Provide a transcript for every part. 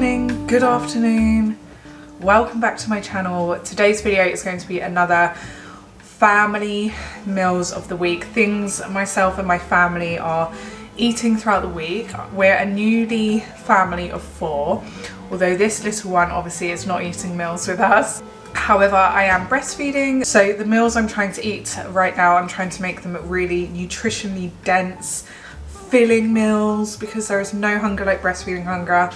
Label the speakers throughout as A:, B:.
A: morning, good afternoon, welcome back to my channel. Today's video is going to be another family meals of the week, things myself and my family are eating throughout the week. We're a newly family of 4, although this little one obviously is not eating meals with us. However, I am breastfeeding, so the meals I'm trying to eat right now, I'm trying to make them really nutritionally dense, filling meals, because there is no hunger like breastfeeding hunger.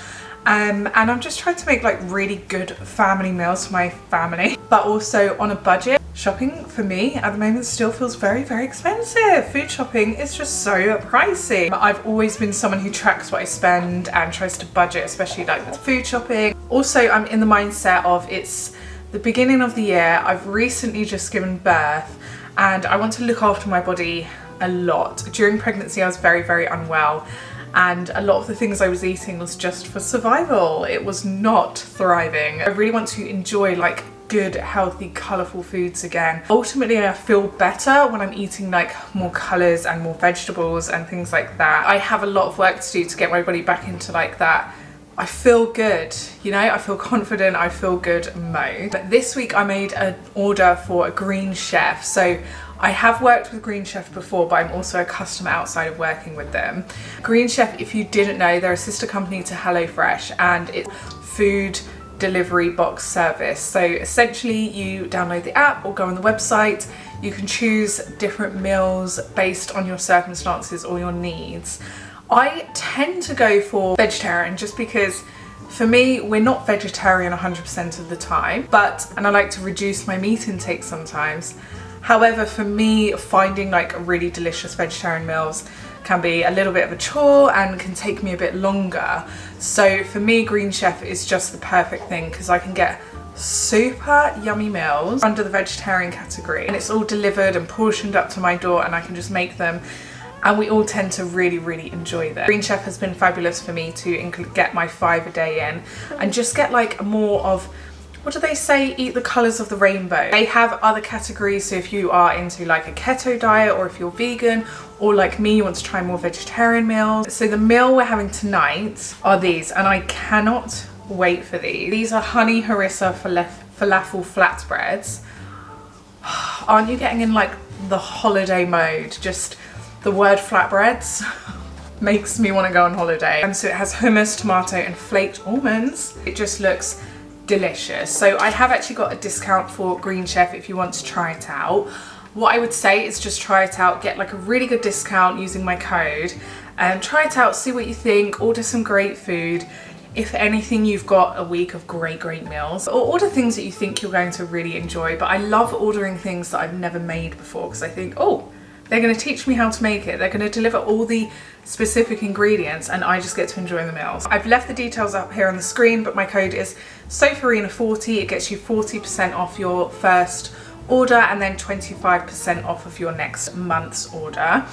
A: And I'm just trying to make like really good family meals for my family, but also on a budget. Shopping for me at the moment still feels very, very expensive. Food shopping is just so pricey. I've always been someone who tracks what I spend and tries to budget, especially like with food shopping. Also, I'm in the mindset of it's the beginning of the year. I've recently just given birth and I want to look after my body a lot. During pregnancy, I was very, very unwell. And a lot of the things I was eating was just for survival. It was not thriving. I really want to enjoy like good, healthy, colourful foods again. Ultimately, I feel better when I'm eating like more colours and more vegetables and things like that. I have a lot of work to do to get my body back into like that I feel good, you know, I feel confident, I feel good mode. But this week I made an order for a Green Chef. So I have worked with Green Chef before, but I'm also a customer outside of working with them. Green Chef, if you didn't know, they're a sister company to HelloFresh and it's food delivery box service. So essentially you download the app or go on the website, you can choose different meals based on your circumstances or your needs. I tend to go for vegetarian just because for me, we're not vegetarian 100% of the time, and I like to reduce my meat intake sometimes. However, for me, finding like really delicious vegetarian meals can be a little bit of a chore and can take me a bit longer. So for me, Green Chef is just the perfect thing because I can get super yummy meals under the vegetarian category and it's all delivered and portioned up to my door and I can just make them. And we all tend to really, really enjoy them. Green Chef has been fabulous for me to get my 5 a day in and just get like more of, what do they say? Eat the colours of the rainbow. They have other categories, so if you are into like a keto diet or if you're vegan or like me, you want to try more vegetarian meals. So the meal we're having tonight are these and I cannot wait for these. These are honey harissa falafel flatbreads. Aren't you getting in like the holiday mode? Just the word flatbreads makes me want to go on holiday. And so it has hummus, tomato and flaked almonds. It just looks delicious. So I have actually got a discount for Green Chef if you want to try it out. What I would say is just try it out, get like a really good discount using my code and try it out, see what you think, order some great food. If anything, you've got a week of great meals, or order things that you think you're going to really enjoy. But I love ordering things that I've never made before because I think, oh, they're going to teach me how to make it. They're going to deliver all the specific ingredients and I just get to enjoy the meals. I've left the details up here on the screen, but my code is Sofarina40. It gets you 40% off your first order and then 25% off of your next month's order.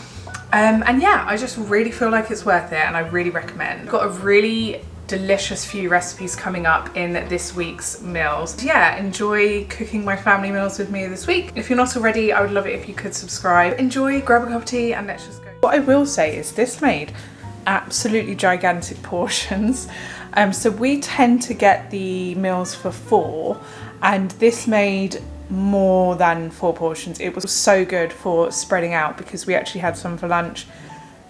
A: And yeah, I just really feel like it's worth it and I really recommend. I've got a really delicious few recipes coming up in this week's meals. Yeah, enjoy cooking my family meals with me this week. If you're not already, I would love it if you could subscribe. Enjoy, grab a cup of tea and let's just go. What I will say is this made absolutely gigantic portions. So we tend to get the meals for 4 and this made more than 4 portions. It was so good for spreading out because we actually had some for lunch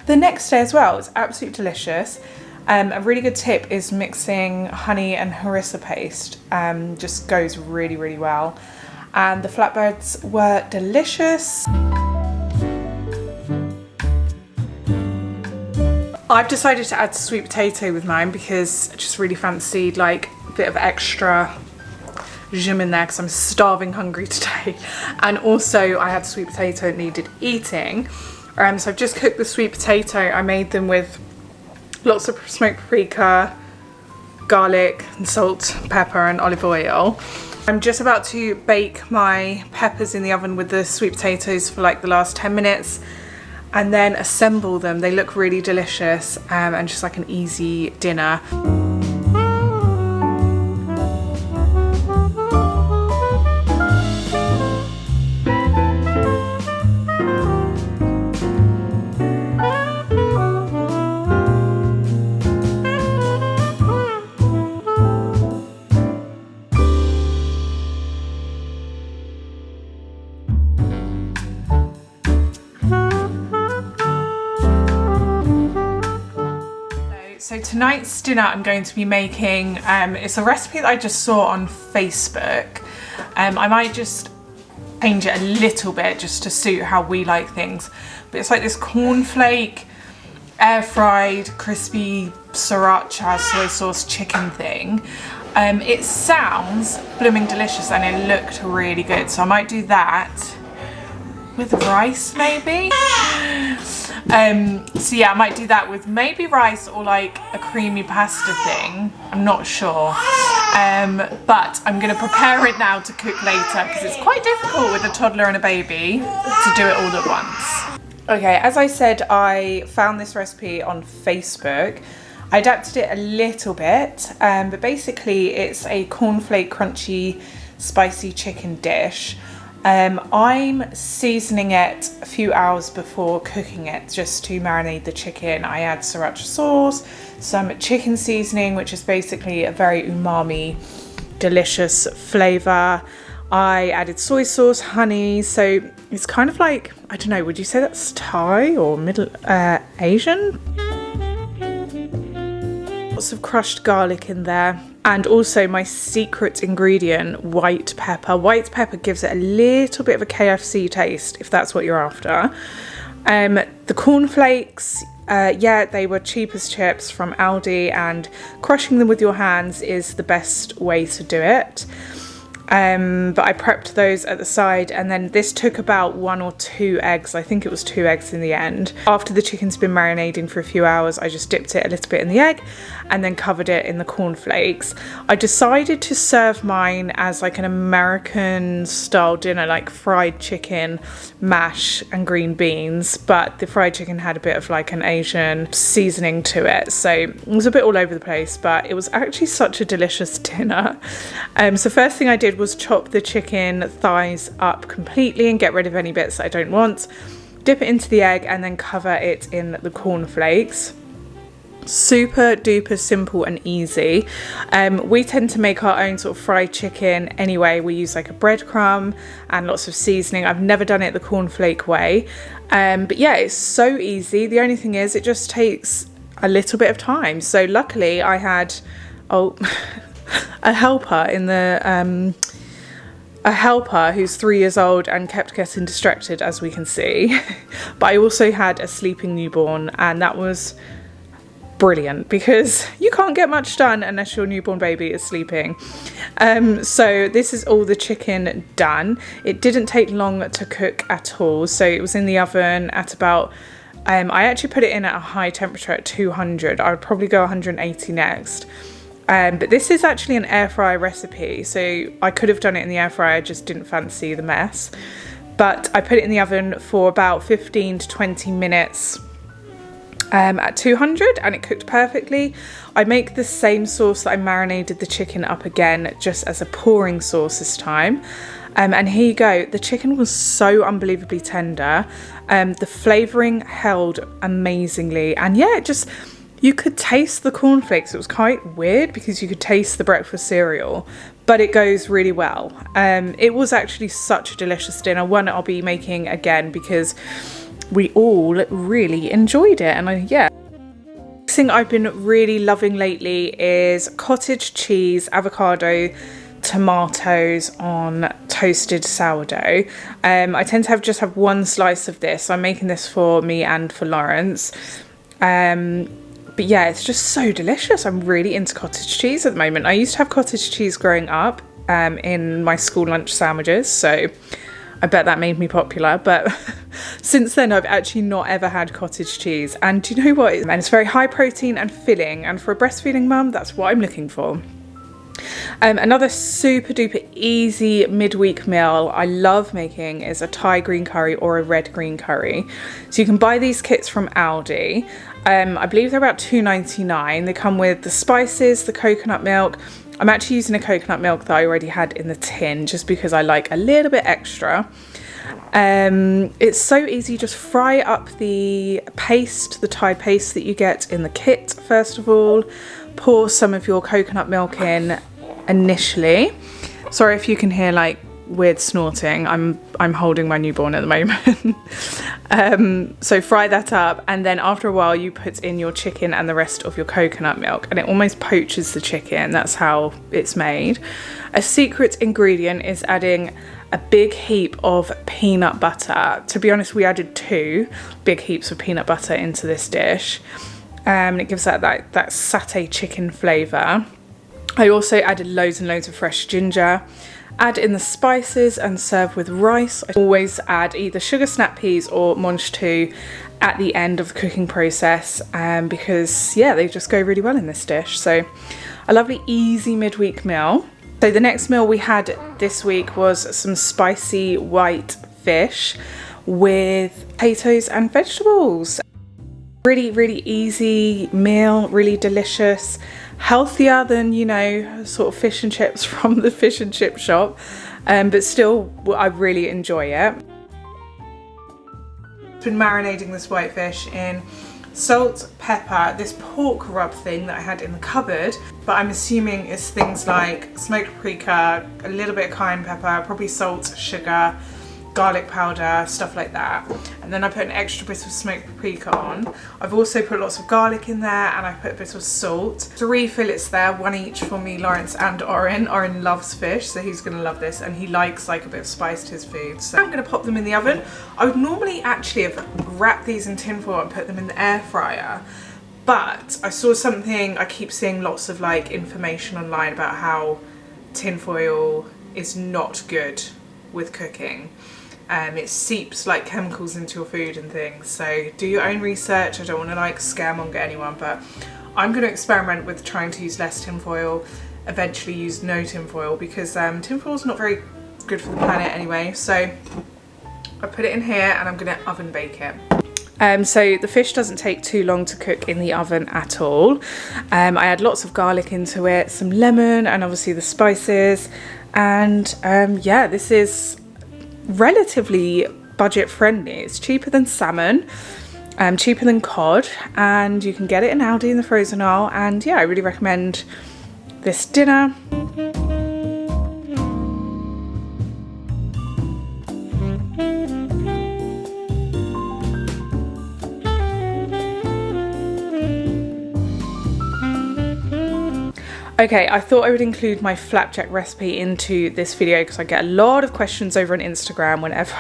A: the next day as well. It's absolutely delicious. A really good tip is mixing honey and harissa paste, just goes really, really well. And the flatbreads were delicious. I've decided to add sweet potato with mine because I just really fancied like a bit of extra zhuzh in there because I'm starving hungry today. And also I had sweet potato that needed eating. So I've just cooked the sweet potato. I made them with lots of smoked paprika, garlic and salt, pepper and olive oil. I'm just about to bake my peppers in the oven with the sweet potatoes for like the last 10 minutes and then assemble them. They look really delicious and just like an easy dinner. tonight's dinner I'm going to be making, it's a recipe that I just saw on Facebook. I might just change it a little bit just to suit how we like things. But it's like this cornflake, air fried, crispy sriracha soy sauce chicken thing. It sounds blooming delicious and it looked really good. So I might do that with rice maybe. So yeah, I might do that with maybe rice or like a creamy pasta thing. I'm not sure. But I'm going to prepare it now to cook later because it's quite difficult with a toddler and a baby to do it all at once. Okay, as I said, I found this recipe on Facebook. I adapted it a little bit, but basically it's a cornflake crunchy spicy chicken dish. I'm seasoning it a few hours before cooking it just to marinate the chicken. I add sriracha sauce, some chicken seasoning, which is basically a very umami, delicious flavour. I added soy sauce, honey, so it's kind of like, I don't know, would you say that's Thai or Middle Asian? Lots of crushed garlic in there. And also my secret ingredient, white pepper. White pepper gives it a little bit of a KFC taste, if that's what you're after. The cornflakes, yeah, they were cheap as chips from Aldi, and crushing them with your hands is the best way to do it. But I prepped those at the side, and then this took about 1 or 2 eggs. I think it was 2 eggs in the end. After the chicken's been marinating for a few hours, I just dipped it a little bit in the egg and then covered it in the cornflakes. I decided to serve mine as like an American style dinner, like fried chicken, mash and green beans, but the fried chicken had a bit of like an Asian seasoning to it, so it was a bit all over the place, but it was actually such a delicious dinner. So first thing I did was chop the chicken thighs up completely and get rid of any bits that I don't want, dip it into the egg and then cover it in the cornflakes. Super duper simple and easy. We tend to make our own sort of fried chicken anyway. We use like a breadcrumb and lots of seasoning. I've never done it the cornflake way, but yeah, it's so easy. The only thing is it just takes a little bit of time. So luckily I had a helper in the a helper who's 3 years old and kept getting distracted, as we can see. But I also had a sleeping newborn, and that was brilliant because you can't get much done unless your newborn baby is sleeping. So this is all the chicken done. It didn't take long to cook at all. So it was in the oven at about I actually put it in at a high temperature at 200. I would probably go 180 next. But this is actually an air fryer recipe, so I could have done it in the air fryer, I just didn't fancy the mess. But I put it in the oven for about 15 to 20 minutes at 200 and it cooked perfectly. I make the same sauce that I marinated the chicken up again, just as a pouring sauce this time. And here you go, the chicken was so unbelievably tender. The flavouring held amazingly, and yeah, it just... You could taste the cornflakes. It was quite weird because you could taste the breakfast cereal, but it goes really well. It was actually such a delicious dinner, one I'll be making again because we all really enjoyed it. And yeah. Next thing I've been really loving lately is cottage cheese, avocado, tomatoes on toasted sourdough. I tend to just have one slice of this. So I'm making this for me and for Lawrence. But yeah, it's just so delicious. I'm really into cottage cheese at the moment. I used to have cottage cheese growing up in my school lunch sandwiches, so I bet that made me popular. But since then, I've actually not ever had cottage cheese. And do you know what? And it's very high protein and filling. And for a breastfeeding mum, that's what I'm looking for. Another super duper easy midweek meal I love making is a Thai green curry or a red green curry. So you can buy these kits from Aldi. I believe they're about $2.99. They come with the spices, the coconut milk. I'm actually using a coconut milk that I already had in the tin just because I like a little bit extra. It's so easy. Just fry up the paste, the Thai paste that you get in the kit first of all. Pour some of your coconut milk in initially. Sorry if you can hear like weird snorting. I'm holding my newborn at the moment. So fry that up, and then after a while you put in your chicken and the rest of your coconut milk, and it almost poaches the chicken. That's how it's made. A secret ingredient is adding a big heap of peanut butter. To be honest, we added 2 big heaps of peanut butter into this dish. And it gives that satay chicken flavour. I also added loads and loads of fresh ginger. Add in the spices and serve with rice. I always add either sugar snap peas or mange tout at the end of the cooking process, because yeah, they just go really well in this dish. So a lovely easy midweek meal. So the next meal we had this week was some spicy white fish with potatoes and vegetables. Really, really easy meal, really delicious. Healthier than, you know, sort of fish and chips from the fish and chip shop, but still I really enjoy it. Been marinating this white fish in salt, pepper, this pork rub thing that I had in the cupboard, but I'm assuming it's things like smoked paprika, a little bit of cayenne pepper, probably salt, sugar, garlic powder, stuff like that. And then I put an extra bit of smoked paprika on. I've also put lots of garlic in there, and I put a bit of salt. 3 fillets there, 1 each for me, Lawrence and Oren. Oren loves fish, so he's gonna love this, and he likes like a bit of spice to his food. So I'm gonna pop them in the oven. I would normally actually have wrapped these in tin foil and put them in the air fryer, but I saw something, I keep seeing lots of like information online about how tin foil is not good with cooking. It seeps like chemicals into your food and things, so do your own research. I don't want to like scaremonger anyone, but I'm going to experiment with trying to use less tinfoil, eventually use no tinfoil, because tinfoil is not very good for the planet anyway. So I put it in here and I'm going to oven bake it. So the fish doesn't take too long to cook in the oven at all. I add lots of garlic into it, some lemon, and obviously the spices, and yeah, this is relatively budget friendly. It's cheaper than salmon, cheaper than cod, and you can get it in Aldi in the frozen aisle. And yeah, I really recommend this dinner. Okay, I thought I would include my flapjack recipe into this video because I get a lot of questions over on Instagram whenever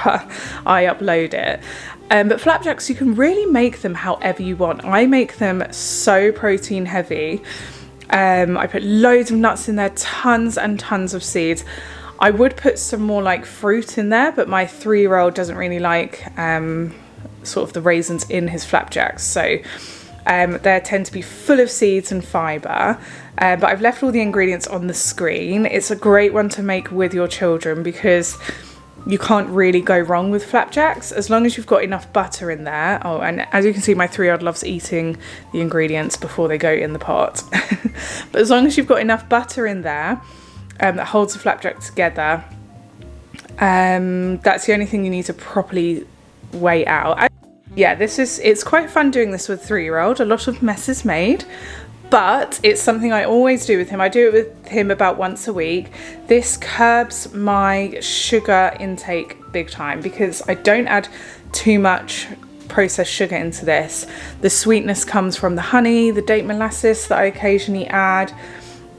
A: I upload it. But flapjacks, you can really make them however you want. I make them so protein heavy. I put loads of nuts in there, tons and tons of seeds. I would put some more like fruit in there, but my 3-year-old doesn't really like sort of the raisins in his flapjacks. So they tend to be full of seeds and fibre, but I've left all the ingredients on the screen. It's a great one to make with your children because you can't really go wrong with flapjacks as long as you've got enough butter in there. Oh, and as you can see, my 3-year-old loves eating the ingredients before they go in the pot. But as long as you've got enough butter in there that holds the flapjack together, that's the only thing you need to properly weigh out. Yeah, it's quite fun doing this with 3-year-old. A lot of mess is made, but it's something I always do with him. I do it with him about once a week. This curbs my sugar intake big time because I don't add too much processed sugar into this. The sweetness comes from the honey, the date molasses that I occasionally add,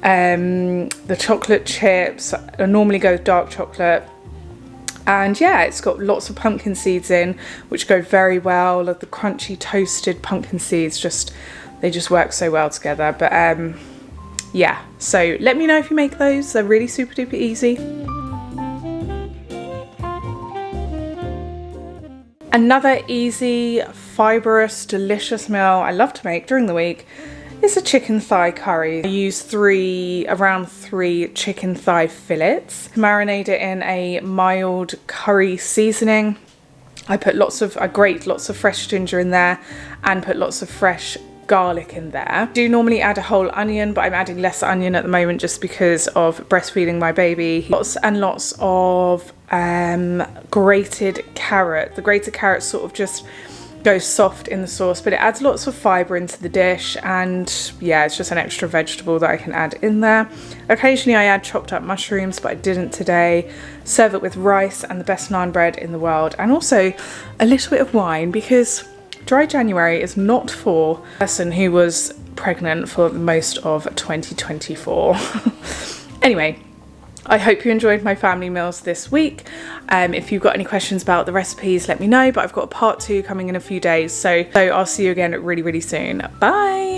A: the chocolate chips. I normally go with dark chocolate. And yeah, it's got lots of pumpkin seeds in, which go very well. Like the crunchy toasted pumpkin seeds, they just work so well together. But yeah, so let me know if you make those. They're really super duper easy. Another easy, fibrous, delicious meal I love to make during the week is a chicken thigh curry. I use around 3 chicken thigh fillets. Marinate it in a mild curry seasoning. I grate lots of fresh ginger in there and put lots of fresh garlic in there. I do normally add a whole onion, but I'm adding less onion at the moment just because of breastfeeding my baby. Lots and lots of grated carrot. The grated carrot sort of just goes soft in the sauce, but it adds lots of fibre into the dish, and yeah, it's just an extra vegetable that I can add in there. Occasionally I add chopped up mushrooms, but I didn't today. Serve it with rice and the best naan bread in the world, and also a little bit of wine, because dry January is not for a person who was pregnant for most of 2024. Anyway, I hope you enjoyed my family meals this week. If you've got any questions about the recipes, let me know, but I've got a part 2 coming in a few days, so I'll see you again really, really soon. Bye!